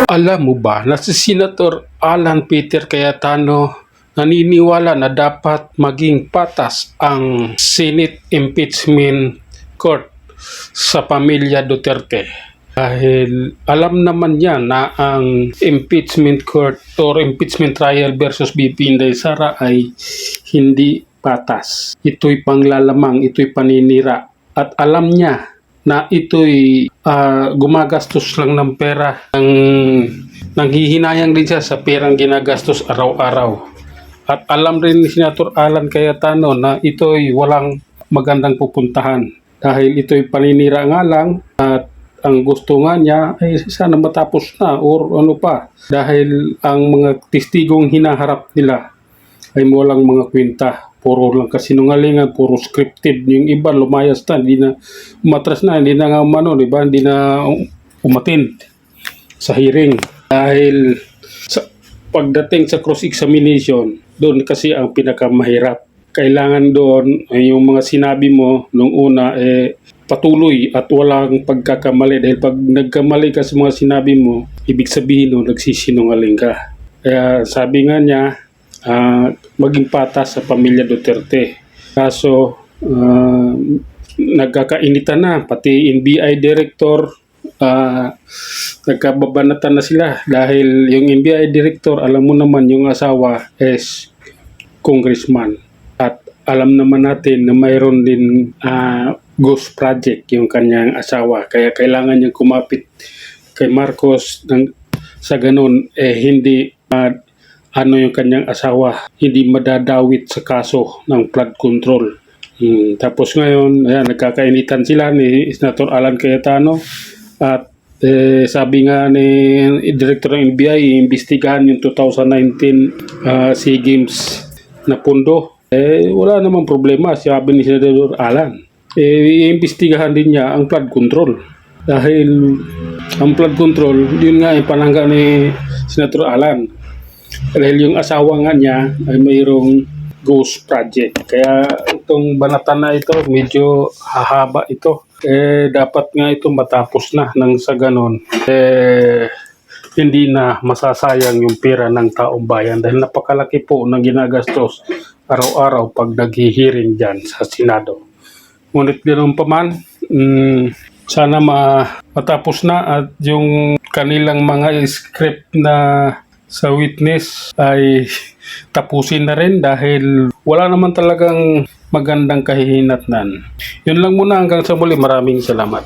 Alam mo ba na si Senator Alan Peter Cayetano naniniwala na dapat maging patas ang Senate Impeachment Court sa pamilya Duterte? Dahil alam naman niya na ang impeachment court or impeachment trial versus BP Inday Sara ay hindi patas. Ito'y panglalamang, ito'y paninira. At alam niya na ito'y gumagastos lang ng pera. Nanghihinayang din siya sa perang ginagastos araw-araw. At alam rin ni Senator Alan Cayetano na ito'y walang magandang pupuntahan. Dahil ito'y paninira nga lang at ang gusto nga niya ay sana matapos na or ano pa. Dahil ang mga testigong hinaharap nila ay walang mga kwenta. Puro lang kasinungalingan, puro scripted. Yung iba lumayas na, hindi na umatras na, hindi na nga umano, di ba? Hindi na umattend sa hearing. Dahil sa pagdating sa cross-examination, doon kasi ang pinakamahirap. Kailangan doon ay yung mga sinabi mo nung una patuloy at walang pagkakamali. Dahil pag nagkamali ka sa mga sinabi mo, ibig sabihin no, nagsisinungaling ka. Kaya sabi nga niya, maging patas sa pamilya Duterte. Kaso nagkakainitan na, pati NBI director nagkababanatan na sila dahil yung NBI director, alam mo naman yung asawa is congressman at alam naman natin na mayroon din ghost project yung kanyang asawa, kaya kailangan niyang kumapit kay Marcos sa ganun hindi yung kanyang asawa hindi madadawit sa kaso ng flood control. Tapos ngayon, nagkakainitan sila ni Senator Alan Cayetano at sabi nga ni Director ng NBI, iimbestigahan yung 2019 SEA Games na pondo. Wala namang problema, sabi ni Senator Alan. Iimbestigahan din niya ang flood control. Dahil ang flood control, yun nga panangga ni Senator Alan. Dahil yung asawa nga niya ay mayroong ghost project. Kaya itong banatan na ito, medyo hahaba ito. Dapat nga ito matapos na nang sa ganon. Hindi na masasayang yung pera ng taong bayan. Dahil napakalaki po ng ginagastos araw-araw pag naghihiring dyan sa Senado. Ngunit ganoon pa man, sana matapos na at yung kanilang mga script na sa witness ay tapusin na rin dahil wala naman talagang magandang kahihinatnan. Yun lang muna, hanggang sa muli. Maraming salamat.